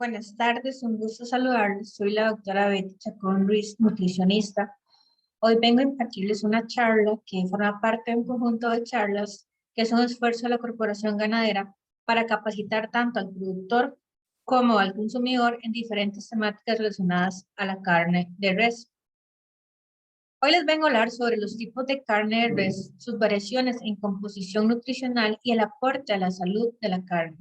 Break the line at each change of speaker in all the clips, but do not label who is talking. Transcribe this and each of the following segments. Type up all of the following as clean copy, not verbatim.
Buenas tardes, un gusto saludarles. Soy la doctora Betty Chacón Ruiz, nutricionista. Hoy vengo a impartirles una charla que forma parte de un conjunto de charlas que es un esfuerzo de la Corporación Ganadera para capacitar tanto al productor como al consumidor en diferentes temáticas relacionadas a la carne de res. Hoy les vengo a hablar sobre los tipos de carne de res, sus variaciones en composición nutricional y el aporte a la salud de la carne.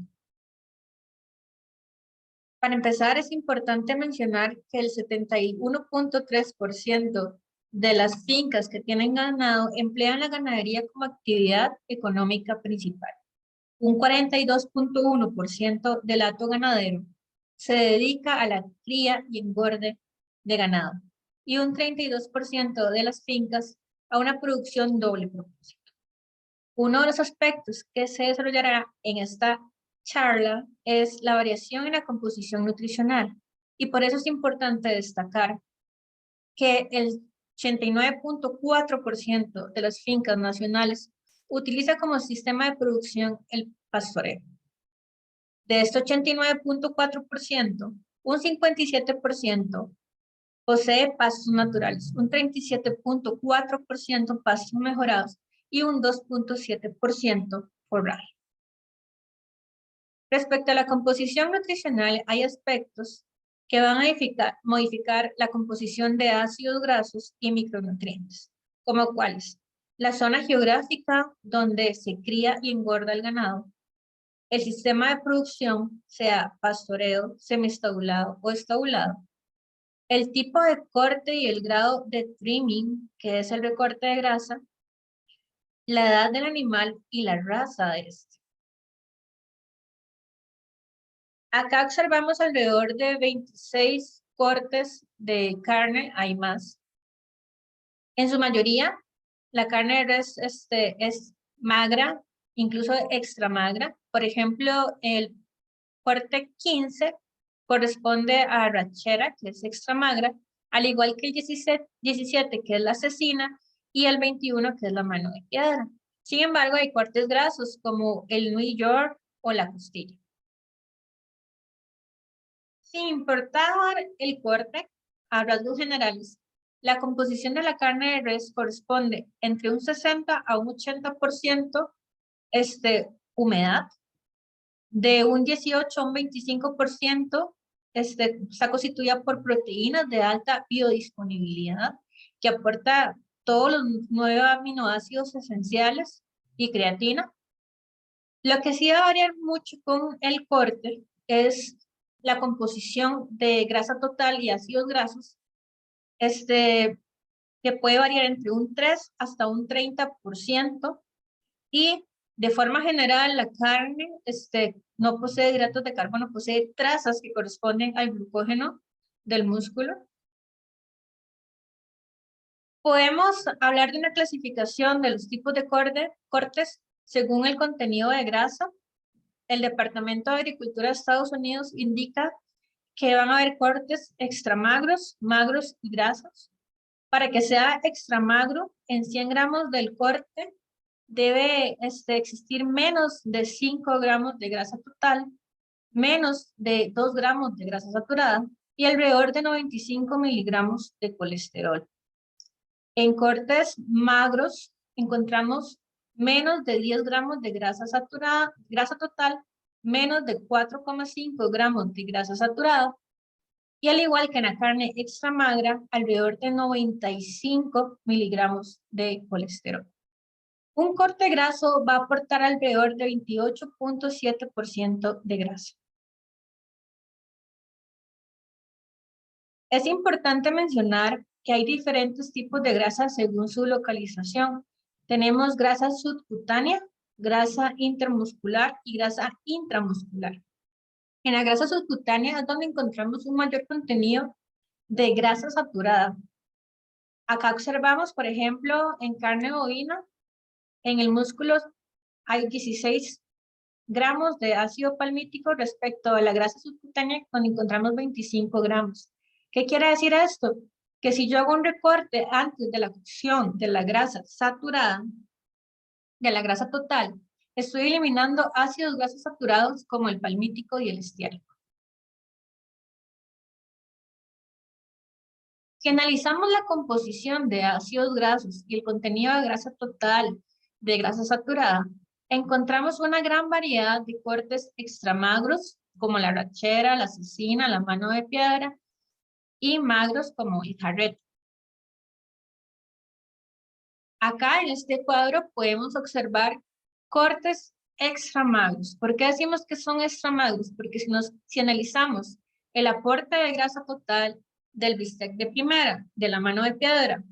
Para empezar, es importante mencionar que el 71.3% de las fincas que tienen ganado emplean la ganadería como actividad económica principal. Un 42.1% del hato ganadero se dedica a la cría y engorde de ganado y un 32% de las fincas a una producción doble propósito. Uno de los aspectos que se desarrollará en esta charla es la variación en la composición nutricional y por eso es importante destacar que el 89.4% de las fincas nacionales utiliza como sistema de producción el pastoreo. De este 89.4%, un 57% posee pastos naturales, un 37.4% pastos mejorados y un 2.7% forraje. Respecto a la composición nutricional, hay aspectos que van a modificar la composición de ácidos grasos y micronutrientes, como cuáles: la zona geográfica donde se cría y engorda el ganado, el sistema de producción, sea pastoreo, semiestabulado o estabulado, el tipo de corte y el grado de trimming, que es el recorte de grasa, la edad del animal y la raza de este. Acá observamos alrededor de 26 cortes de carne, hay más. En su mayoría, la carne de res es magra, incluso extra magra. Por ejemplo, el corte 15 corresponde a rachera, que es extra magra, al igual que el 17, que es la cecina, y el 21, que es la mano de piedra. Sin embargo, hay cortes grasos como el New York o la costilla. Sin importar el corte, a rasgos generales, la composición de la carne de res corresponde entre un 60 a un 80% humedad, de un 18 a un 25% está constituida por proteínas de alta biodisponibilidad, que aporta todos los 9 aminoácidos esenciales y creatina. Lo que sí va a variar mucho con el corte es la composición de grasa total y ácidos grasos, que puede variar entre un 3 hasta un 30%, y de forma general la carne no posee hidratos de carbono, posee trazas que corresponden al glucógeno del músculo. Podemos hablar de una clasificación de los tipos de cortes según el contenido de grasa. El Departamento de Agricultura de Estados Unidos indica que van a haber cortes extra magros, magros y grasos. Para que sea extra magro, en 100 gramos del corte debe existir menos de 5 gramos de grasa total, menos de 2 gramos de grasa saturada y alrededor de 95 miligramos de colesterol. En cortes magros encontramos menos de 10 gramos de grasa saturada, grasa total, menos de 4,5 gramos de grasa saturada, y al igual que en la carne extra magra, alrededor de 95 miligramos de colesterol. Un corte graso va a aportar alrededor de 28.7% de grasa. Es importante mencionar que hay diferentes tipos de grasa según su localización. Tenemos grasa subcutánea, grasa intermuscular y grasa intramuscular. En la grasa subcutánea es donde encontramos un mayor contenido de grasa saturada. Acá observamos, por ejemplo, en carne bovina, en el músculo hay 16 gramos de ácido palmítico respecto a la grasa subcutánea, donde encontramos 25 gramos. ¿Qué quiere decir esto? Que si yo hago un recorte antes de la cocción de la grasa saturada, de la grasa total, estoy eliminando ácidos grasos saturados como el palmítico y el estiárico. Si analizamos la composición de ácidos grasos y el contenido de grasa total de grasa saturada, encontramos una gran variedad de cortes extramagros, como la rachera, la cecina, la mano de piedra, y magros como el jarret. Acá en este cuadro podemos observar cortes extramagros. ¿Por qué decimos que son extramagros? Porque si analizamos el aporte de grasa total del bistec de primera, de la mano de piedra,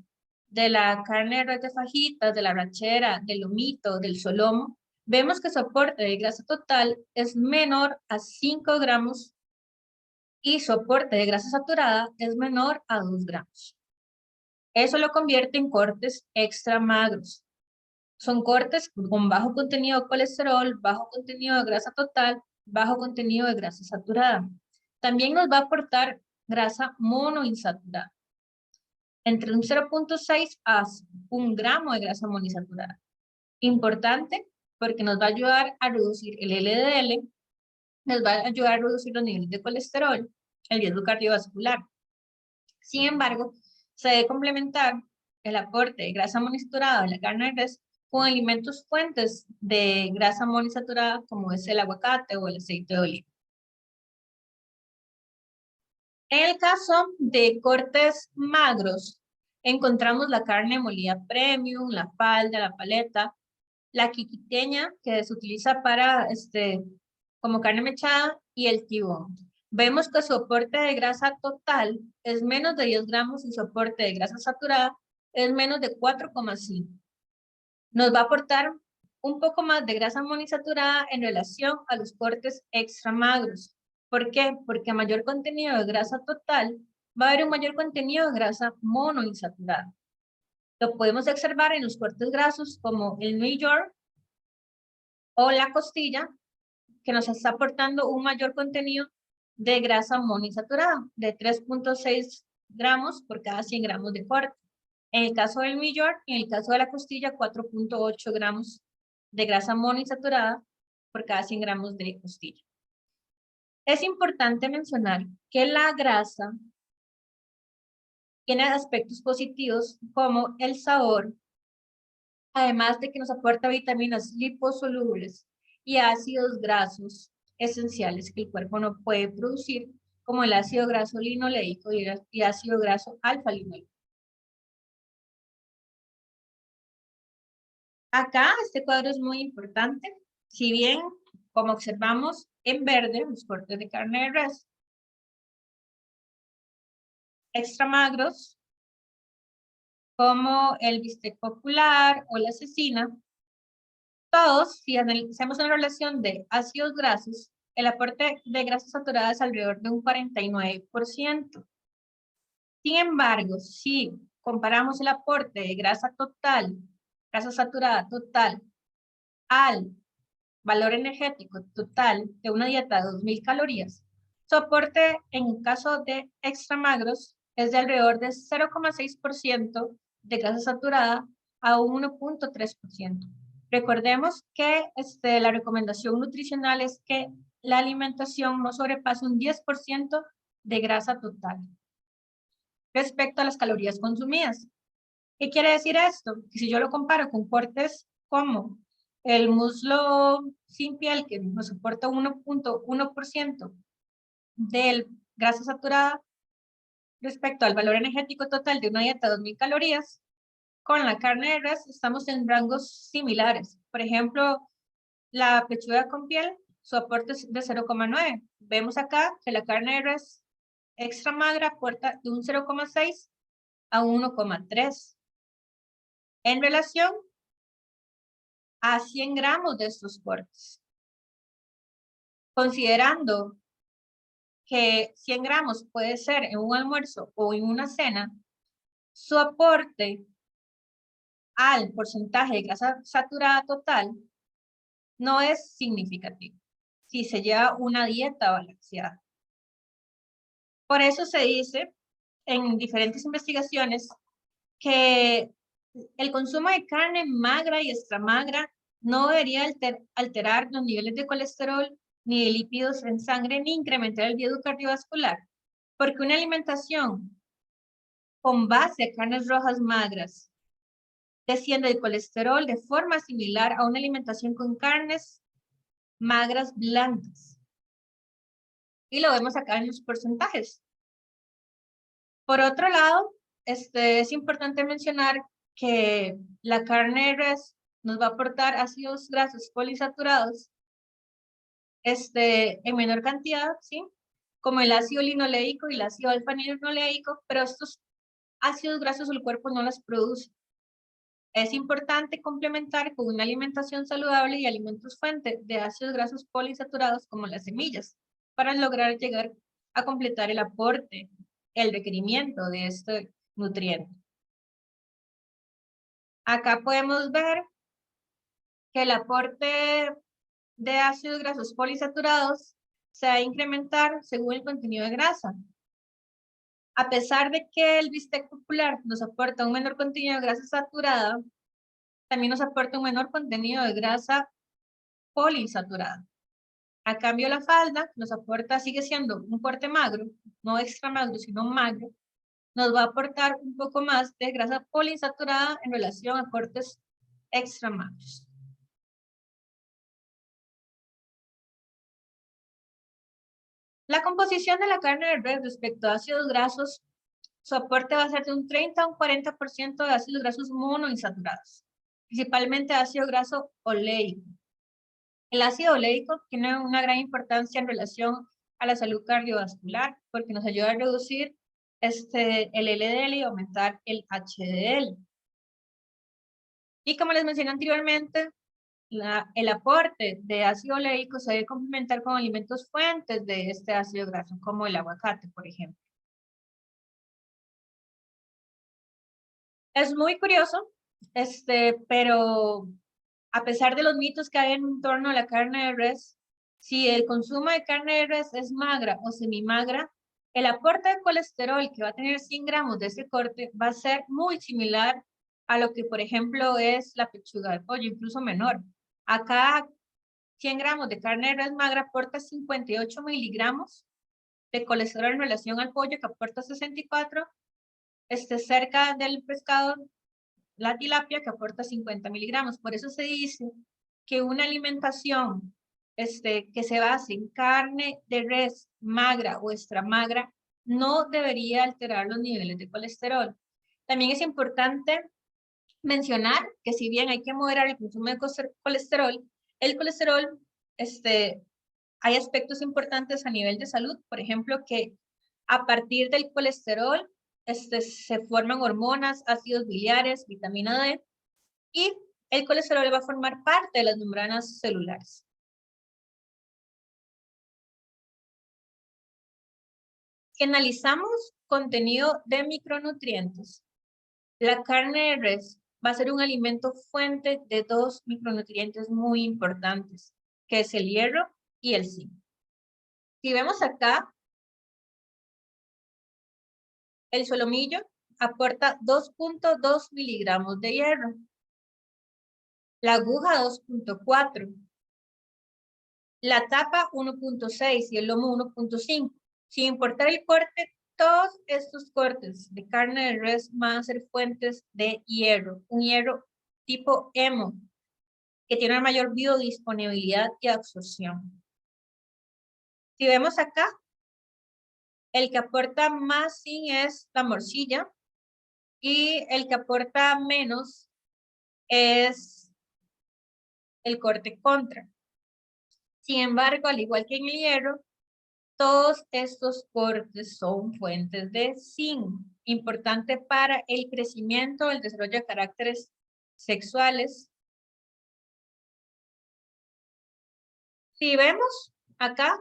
de la carne de res de fajitas, de la rachera, del lomito, del solomo, vemos que su aporte de grasa total es menor a 5 gramos y su aporte de grasa saturada es menor a 2 gramos. Eso lo convierte en cortes extra magros. Son cortes con bajo contenido de colesterol, bajo contenido de grasa total, bajo contenido de grasa saturada. También nos va a aportar grasa monoinsaturada, entre un 0.6 a 1 gramo de grasa monoinsaturada. Importante porque nos va a ayudar a reducir el LDL, nos va a ayudar a reducir los niveles de colesterol, el riesgo cardiovascular. Sin embargo, se debe complementar el aporte de grasa monoinsaturada de la carne de res con alimentos fuentes de grasa monoinsaturada como es el aguacate o el aceite de oliva. En el caso de cortes magros, encontramos la carne molida premium, la falda, la paleta, la quiquiteña, que se utiliza para como carne mechada, y el tibón. Vemos que su aporte de grasa total es menos de 10 gramos y su aporte de grasa saturada es menos de 4,5. Nos va a aportar un poco más de grasa monoinsaturada en relación a los cortes extra magros. ¿Por qué? Porque a mayor contenido de grasa total va a haber un mayor contenido de grasa monoinsaturada. Lo podemos observar en los cortes grasos como el New York o la costilla, que nos está aportando un mayor contenido de grasa monoinsaturada de 3.6 gramos por cada 100 gramos de corte. En el caso del New York, en el caso de la costilla, 4.8 gramos de grasa monoinsaturada por cada 100 gramos de costilla. Es importante mencionar que la grasa tiene aspectos positivos como el sabor, además de que nos aporta vitaminas liposolubles y ácidos grasos esenciales que el cuerpo no puede producir, como el ácido graso linoleico y ácido graso alfa-linoleico. Acá este cuadro es muy importante. Si bien, como observamos en verde, los cortes de carne de res extra magros, como el bistec popular o la cecina, todos, si hacemos una relación de ácidos grasos, el aporte de grasas saturadas es alrededor de un 49%. Sin embargo, si comparamos el aporte de grasa total, grasa saturada total, al valor energético total de una dieta de 2.000 calorías, su aporte en caso de extra magros es de alrededor de 0,6% de grasa saturada a un 1.3%. Recordemos que la recomendación nutricional es que la alimentación no sobrepase un 10% de grasa total respecto a las calorías consumidas. ¿Qué quiere decir esto? Que si yo lo comparo con cortes como el muslo sin piel, que nos soporta 1.1% de grasa saturada respecto al valor energético total de una dieta de 2.000 calorías, con la carne de res estamos en rangos similares. Por ejemplo, la pechuga con piel, su aporte es de 0,9. Vemos acá que la carne de res extra magra aporta de un 0,6 a 1,3 en relación a 100 gramos de estos cortes. Considerando que 100 gramos puede ser en un almuerzo o en una cena, su aporte al porcentaje de grasa saturada total no es significativo si se lleva una dieta balanceada. Por eso se dice en diferentes investigaciones que el consumo de carne magra y extramagra no debería alterar los niveles de colesterol ni de lípidos en sangre ni incrementar el riesgo cardiovascular, porque una alimentación con base a carnes rojas magras. Desciende el colesterol de forma similar a una alimentación con carnes magras blancas. Y lo vemos acá en los porcentajes. Por otro lado, es importante mencionar que la carne de res nos va a aportar ácidos grasos poliinsaturados en menor cantidad, ¿sí? Como el ácido linoleico y el ácido alfa-linoleico, pero estos ácidos grasos el cuerpo no los produce. Es importante complementar con una alimentación saludable y alimentos fuente de ácidos grasos poliinsaturados como las semillas, para lograr llegar a completar el aporte, el requerimiento de este nutriente. Acá podemos ver que el aporte de ácidos grasos poliinsaturados se va a incrementar según el contenido de grasa. A pesar de que el bistec popular nos aporta un menor contenido de grasa saturada, también nos aporta un menor contenido de grasa poliinsaturada. A cambio, la falda nos aporta, sigue siendo un corte magro, no extra magro, sino magro, nos va a aportar un poco más de grasa poliinsaturada en relación a cortes extra magros. La composición de la carne de res respecto a ácidos grasos, su aporte va a ser de un 30 a un 40% de ácidos grasos monoinsaturados, principalmente ácido graso oleico. El ácido oleico tiene una gran importancia en relación a la salud cardiovascular porque nos ayuda a reducir el LDL y aumentar el HDL. Y como les mencioné anteriormente, el aporte de ácido oleico se debe complementar con alimentos fuentes de este ácido graso, como el aguacate, por ejemplo. Es muy curioso, pero a pesar de los mitos que hay en torno a la carne de res, si el consumo de carne de res es magra o semimagra, el aporte de colesterol que va a tener 100 gramos de ese corte va a ser muy similar a lo que, por ejemplo, es la pechuga de pollo, incluso menor. Acá 100 gramos de carne de res magra aporta 58 miligramos de colesterol en relación al pollo que aporta 64, cerca del pescado la tilapia que aporta 50 miligramos. Por eso se dice que una alimentación que se base en carne de res magra o extra magra no debería alterar los niveles de colesterol. También es importante mencionar que si bien hay que moderar el consumo de colesterol, el colesterol, hay aspectos importantes a nivel de salud, por ejemplo, que a partir del colesterol se forman hormonas, ácidos biliares, vitamina D, y el colesterol va a formar parte de las membranas celulares. Si analizamos contenido de micronutrientes, la carne de res va a ser un alimento fuente de dos micronutrientes muy importantes, que es el hierro y el zinc. Si vemos acá, el solomillo aporta 2.2 miligramos de hierro, la aguja 2.4, la tapa 1.6 y el lomo 1.5. Sin importar el corte, todos estos cortes de carne de res van a ser fuentes de hierro, un hierro tipo hemo, que tiene una mayor biodisponibilidad y absorción. Si vemos acá, el que aporta más zinc es la morcilla y el que aporta menos es el corte contra. Sin embargo, al igual que en el hierro, todos estos cortes son fuentes de zinc, importante para el crecimiento, el desarrollo de caracteres sexuales. Si vemos acá,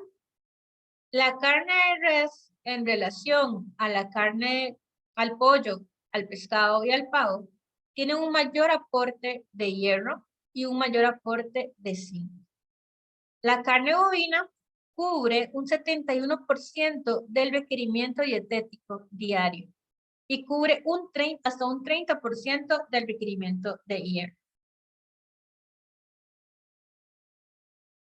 la carne de res en relación a la carne, al pollo, al pescado y al pavo, tiene un mayor aporte de hierro y un mayor aporte de zinc. La carne bovina cubre un 71% del requerimiento dietético diario y cubre hasta un 30% del requerimiento de hierro.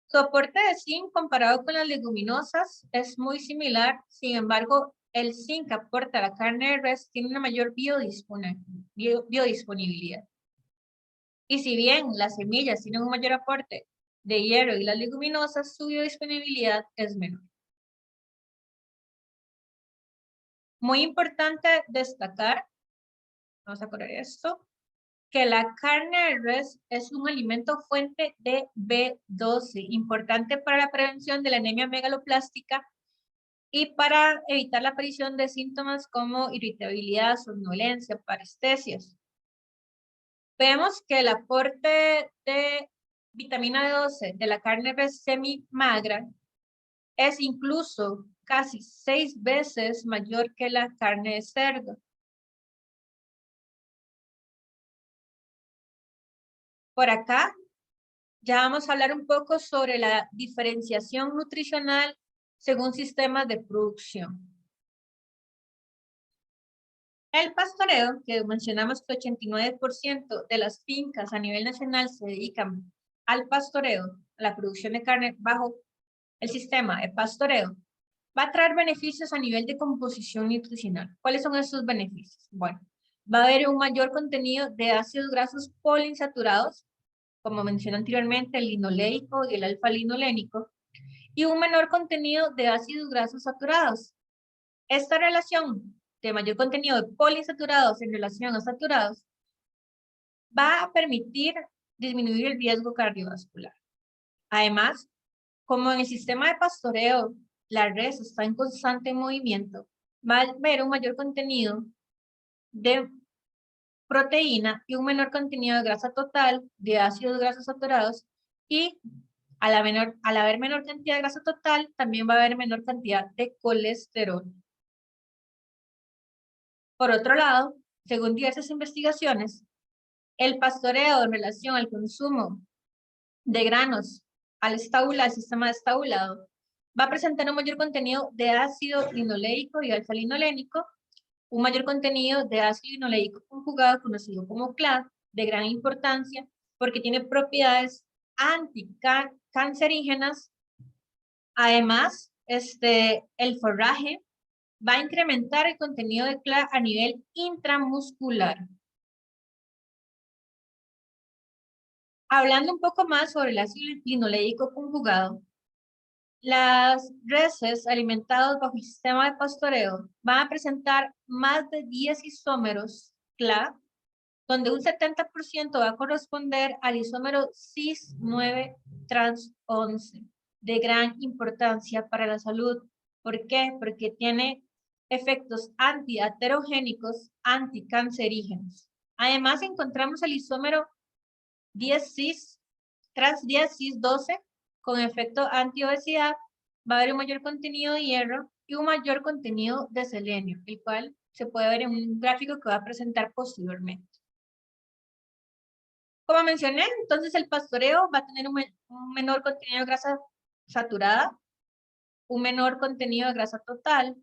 Su aporte de zinc comparado con las leguminosas es muy similar, sin embargo, el zinc que aporta la carne de res tiene una mayor biodisponibilidad. Y si bien las semillas tienen un mayor aporte de hierro y las leguminosas, su biodisponibilidad es menor. Muy importante destacar, vamos a correr esto, que la carne de res es un alimento fuente de B12, importante para la prevención de la anemia megaloplástica y para evitar la aparición de síntomas como irritabilidad, somnolencia, parestesias. Vemos que el aporte de vitamina B12 de la carne de res semimagra es incluso casi 6 veces mayor que la carne de cerdo. Por acá ya vamos a hablar un poco sobre la diferenciación nutricional según sistemas de producción. El pastoreo, que mencionamos que 89% de las fincas a nivel nacional se dedican al pastoreo, a la producción de carne bajo el sistema de pastoreo, va a traer beneficios a nivel de composición nutricional. ¿Cuáles son esos beneficios? Bueno, va a haber un mayor contenido de ácidos grasos poliinsaturados, como mencioné anteriormente, el linoleico y el alfa-linolénico, y un menor contenido de ácidos grasos saturados. Esta relación de mayor contenido de poliinsaturados en relación a saturados va a permitir disminuir el riesgo cardiovascular. Además, como en el sistema de pastoreo la res está en constante movimiento, va a haber un mayor contenido de proteína y un menor contenido de grasa total, de ácidos grasos saturados, y al haber menor cantidad de grasa total, también va a haber menor cantidad de colesterol. Por otro lado, según diversas investigaciones, el pastoreo en relación al consumo de granos al sistema estaulado, va a presentar un mayor contenido de ácido linoleico y alfa-linolénico, un mayor contenido de ácido linoleico conjugado conocido como CLAD, de gran importancia porque tiene propiedades anticancerígenas. Además, el forraje va a incrementar el contenido de CLAD a nivel intramuscular. Hablando un poco más sobre el ácido linoleico conjugado, las reses alimentadas bajo el sistema de pastoreo van a presentar más de 10 isómeros CLAD, donde un 70% va a corresponder al isómero cis-9 trans 11, de gran importancia para la salud. ¿Por qué? Porque tiene efectos antiaterogénicos, anticancerígenos. Además, encontramos el isómero 10-cis, trans 10-cis-12, con efecto antiobesidad. Va a haber un mayor contenido de hierro y un mayor contenido de selenio, el cual se puede ver en un gráfico que va a presentar posteriormente. Como mencioné, entonces el pastoreo va a tener un menor contenido de grasa saturada, un menor contenido de grasa total,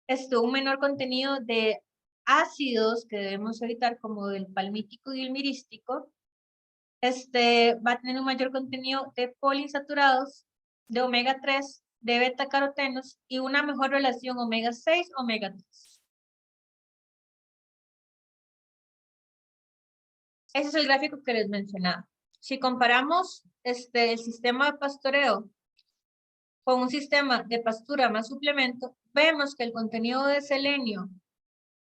un menor contenido de ácidos que debemos evitar como el palmítico y el mirístico, va a tener un mayor contenido de poliinsaturados, de omega 3, de beta carotenos y una mejor relación omega 6, omega 3. Ese es el gráfico que les mencionaba. Si comparamos el sistema de pastoreo con un sistema de pastura más suplemento, vemos que el contenido de selenio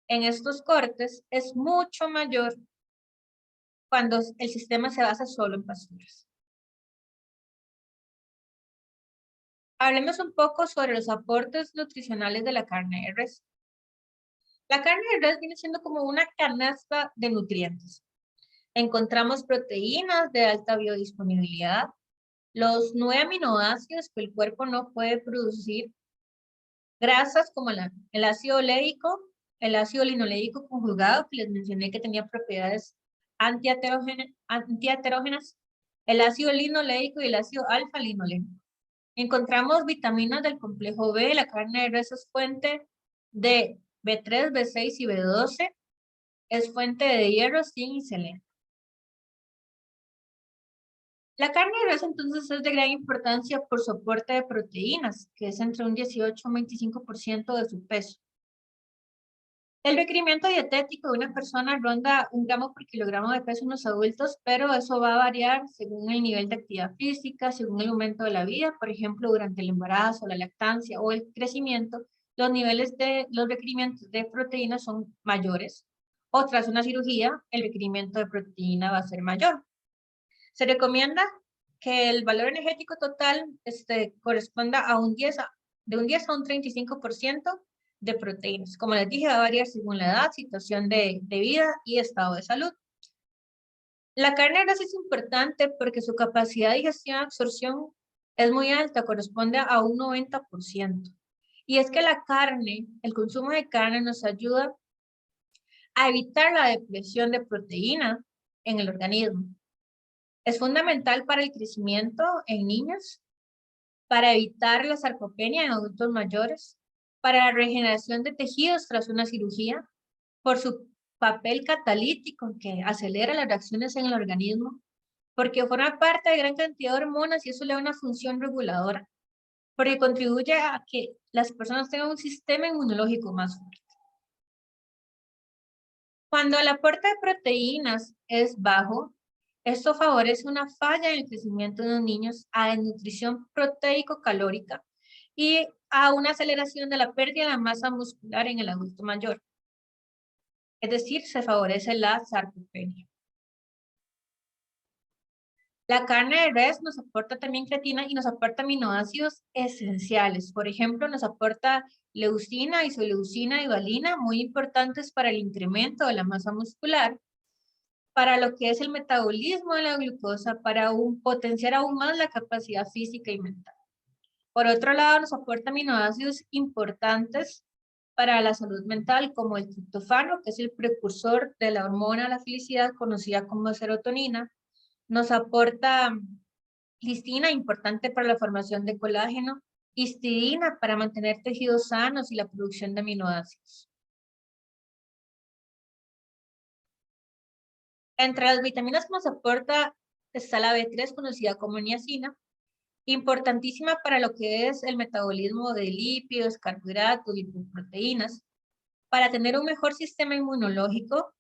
en estos cortes es mucho mayor cuando el sistema se basa solo en pasturas. Hablemos un poco sobre los aportes nutricionales de la carne de res. La carne de res viene siendo como una canasta de nutrientes. Encontramos proteínas de alta biodisponibilidad, los 9 aminoácidos que el cuerpo no puede producir, grasas como el ácido oleico, el ácido linoleico conjugado, que les mencioné que tenía propiedades antiaterógenas, el ácido linoleico y el ácido alfa-linoleico. Encontramos vitaminas del complejo B, la carne de res es fuente de B3, B6 y B12, es fuente de hierro, zinc y selenio. La carne de res entonces es de gran importancia por su aporte de proteínas, que es entre un 18 y un 25% de su peso. El requerimiento dietético de una persona ronda 1 gramo por kilogramo de peso en los adultos, pero eso va a variar según el nivel de actividad física, según el momento de la vida, por ejemplo, durante el embarazo, la lactancia o el crecimiento, los niveles de los requerimientos de proteína son mayores. O tras una cirugía, el requerimiento de proteína va a ser mayor. Se recomienda que el valor energético total corresponda a de un 10 a un 35% de proteínas. Como les dije, va a variar según la edad, situación de vida y estado de salud. La carne de grasa es importante porque su capacidad de digestión y absorción es muy alta, corresponde a un 90%. Y es que la carne, el consumo de carne nos ayuda a evitar la depresión de proteína en el organismo. Es fundamental para el crecimiento en niños, para evitar la sarcopenia en adultos mayores, para la regeneración de tejidos tras una cirugía, por su papel catalítico que acelera las reacciones en el organismo, porque forma parte de gran cantidad de hormonas y eso le da una función reguladora, porque contribuye a que las personas tengan un sistema inmunológico más fuerte. Cuando el aporte de proteínas es bajo, esto favorece una falla en el crecimiento de los niños, a desnutrición proteico-calórica y a una aceleración de la pérdida de la masa muscular en el adulto mayor. Es decir, se favorece la sarcopenia. La carne de res nos aporta también creatina y nos aporta aminoácidos esenciales. Por ejemplo, nos aporta leucina, isoleucina y valina, muy importantes para el incremento de la masa muscular, para lo que es el metabolismo de la glucosa, para potenciar aún más la capacidad física y mental. Por otro lado, nos aporta aminoácidos importantes para la salud mental, como el triptofano, que es el precursor de la hormona de la felicidad, conocida como serotonina. Nos aporta listina, importante para la formación de colágeno, histidina, para mantener tejidos sanos y la producción de aminoácidos. Entre las vitaminas que nos aporta está la B3, conocida como niacina, importantísima para lo que es el metabolismo de lípidos, carbohidratos, lipoproteínas, para tener un mejor sistema inmunológico,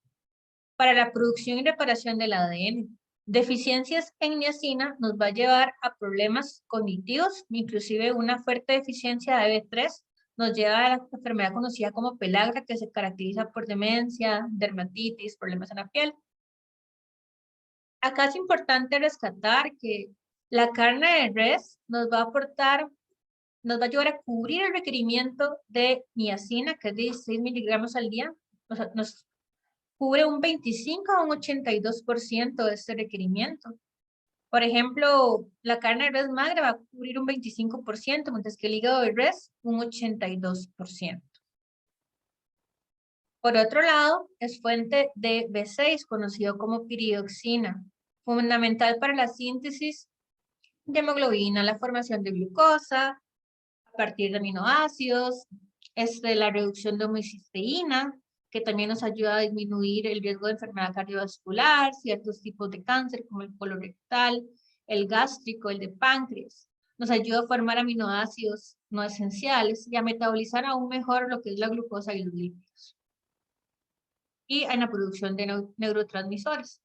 para la producción y reparación del ADN. Deficiencias en niacina nos va a llevar a problemas cognitivos, inclusive una fuerte deficiencia de B3 nos lleva a la enfermedad conocida como pelagra, que se caracteriza por demencia, dermatitis, problemas en la piel. Acá es importante rescatar que la carne de res nos va a aportar, nos va a ayudar a cubrir el requerimiento de niacina, que es de 16 miligramos al día. Nos cubre un 25 a un 82% de este requerimiento. Por ejemplo, la carne de res magra va a cubrir un 25%, mientras que el hígado de res un 82%. Por otro lado, es fuente de B6, conocido como piridoxina, fundamental para la síntesis de hemoglobina, la formación de glucosa, a partir de aminoácidos, la reducción de homocisteína, que también nos ayuda a disminuir el riesgo de enfermedad cardiovascular, ciertos tipos de cáncer como el colorectal, el gástrico, el de páncreas. Nos ayuda a formar aminoácidos no esenciales y a metabolizar aún mejor lo que es la glucosa y los lípidos. Y en la producción de neurotransmisores.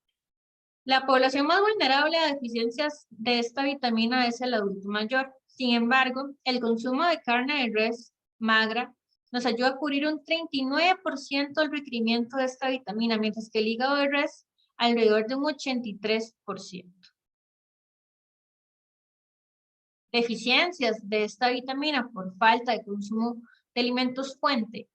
La población más vulnerable a deficiencias de esta vitamina es el adulto mayor. Sin embargo, el consumo de carne de res magra nos ayuda a cubrir un 39% del requerimiento de esta vitamina, mientras que el hígado de res alrededor de un 83%. Deficiencias de esta vitamina por falta de consumo de alimentos fuente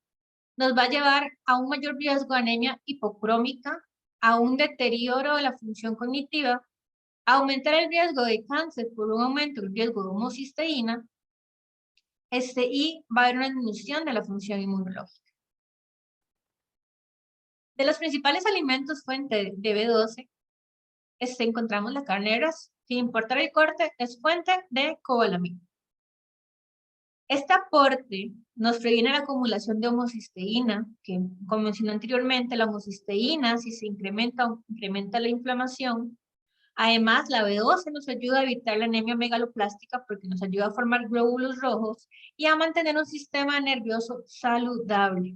nos va a llevar a un mayor riesgo de anemia hipocrómica, a un deterioro de la función cognitiva, a aumentar el riesgo de cáncer por un aumento del riesgo de homocisteína, y va a haber una disminución de la función inmunológica. De los principales alimentos fuente de B12, encontramos la carne de res. Sin importar el corte, es fuente de cobalamina. Este aporte nos previene la acumulación de homocisteína, que como mencioné anteriormente, la homocisteína, si se incrementa la inflamación, Además, la B12 nos ayuda a evitar la anemia megaloplástica porque nos ayuda a formar glóbulos rojos y a mantener un sistema nervioso saludable.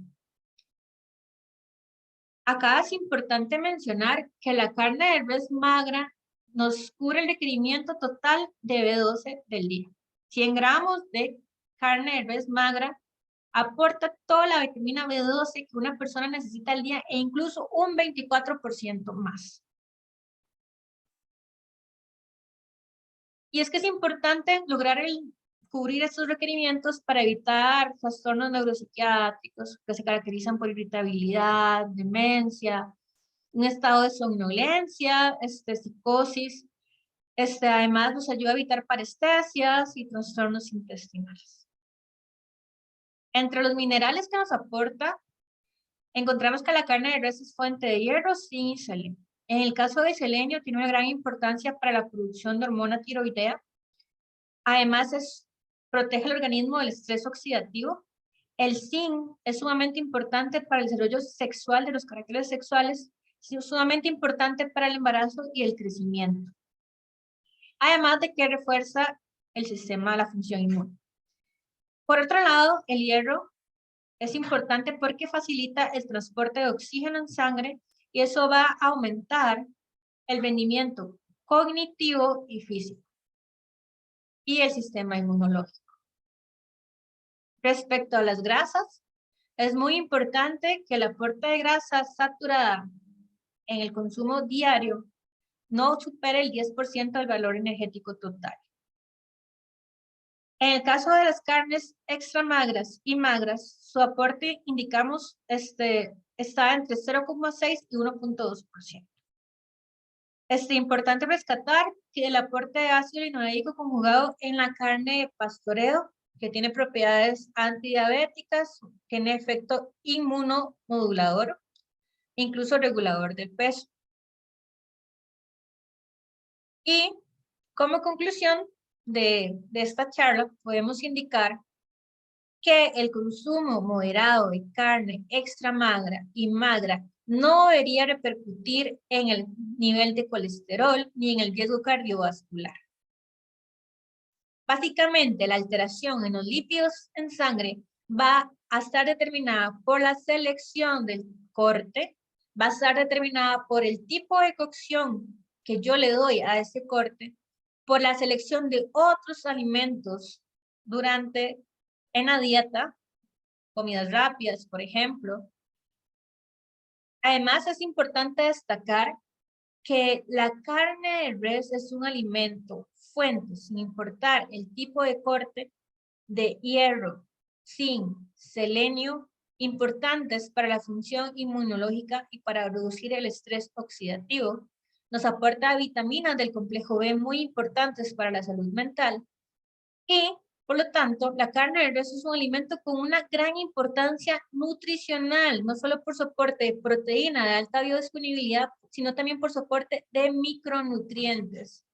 Acá es importante mencionar que la carne de res magra nos cubre el requerimiento total de B12 del día. 100 gramos de carne de res magra aporta toda la vitamina B12 que una persona necesita al día e incluso un 24% más. Y es que es importante lograr cubrir estos requerimientos para evitar trastornos neuropsiquiátricos que se caracterizan por irritabilidad, demencia, un estado de somnolencia, psicosis. Además nos ayuda a evitar parestesias y trastornos intestinales. Entre los minerales que nos aporta, encontramos que la carne de res es fuente de hierro, zinc y selenio. En el caso del selenio, tiene una gran importancia para la producción de hormona tiroidea. Además, protege el organismo del estrés oxidativo. El zinc es sumamente importante para el desarrollo sexual de los caracteres sexuales, es sumamente importante para el embarazo y el crecimiento. Además de que refuerza el sistema de la función inmune. Por otro lado, el hierro es importante porque facilita el transporte de oxígeno en sangre y eso va a aumentar el rendimiento cognitivo y físico y el sistema inmunológico. Respecto a las grasas, es muy importante que el aporte de grasa saturada en el consumo diario no supere el 10% del valor energético total. En el caso de las carnes extra magras y magras, su aporte, indicamos, está entre 0,6 y 1,2%. Importante rescatar que el aporte de ácido linoleico conjugado en la carne de pastoreo, que tiene propiedades antidiabéticas, tiene efecto inmunomodulador, incluso regulador del peso. Y como conclusión de esta charla, podemos indicar que el consumo moderado de carne extra magra y magra no debería repercutir en el nivel de colesterol ni en el riesgo cardiovascular. Básicamente, la alteración en los lípidos en sangre va a estar determinada por la selección del corte, va a estar determinada por el tipo de cocción que yo le doy a ese corte, por la selección de otros alimentos en la dieta, comidas rápidas, por ejemplo. Además, es importante destacar que la carne de res es un alimento fuente, sin importar el tipo de corte, de hierro, zinc, selenio, importantes para la función inmunológica y para reducir el estrés oxidativo. Nos aporta vitaminas del complejo B muy importantes para la salud mental y, por lo tanto, la carne de res es un alimento con una gran importancia nutricional, no solo por soporte de proteína de alta biodisponibilidad, sino también por soporte de micronutrientes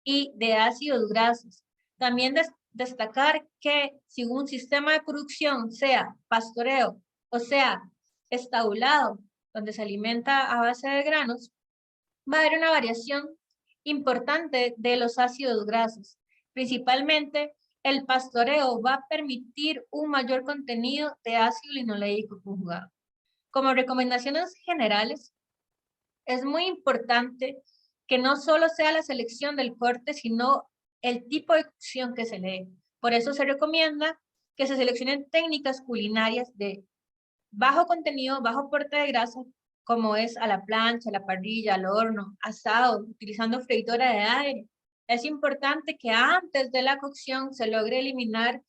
y de ácidos grasos. También destacar que si un sistema de producción, sea pastoreo o sea estabulado, donde se alimenta a base de granos, va a haber una variación importante de los ácidos grasos. Principalmente, el pastoreo va a permitir un mayor contenido de ácido linoleico conjugado. Como recomendaciones generales, es muy importante que no solo sea la selección del corte, sino el tipo de cocción que se le dé. Por eso se recomienda que se seleccionen técnicas culinarias de bajo contenido, bajo aporte de grasa, como es a la plancha, a la parrilla, al horno, asado, utilizando freidora de aire. Es importante que antes de la cocción se logre eliminar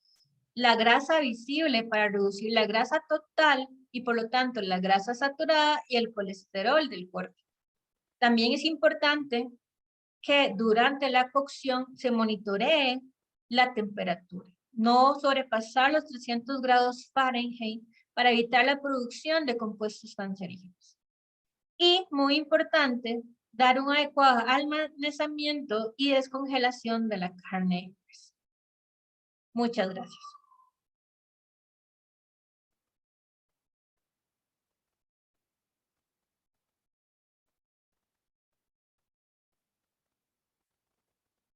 la grasa visible para reducir la grasa total y por lo tanto la grasa saturada y el colesterol del cuerpo. También es importante que durante la cocción se monitoree la temperatura, no sobrepasar los 300 grados Fahrenheit para evitar la producción de compuestos cancerígenos. Y, muy importante, dar un adecuado almacenamiento y descongelación de la carne. Muchas gracias.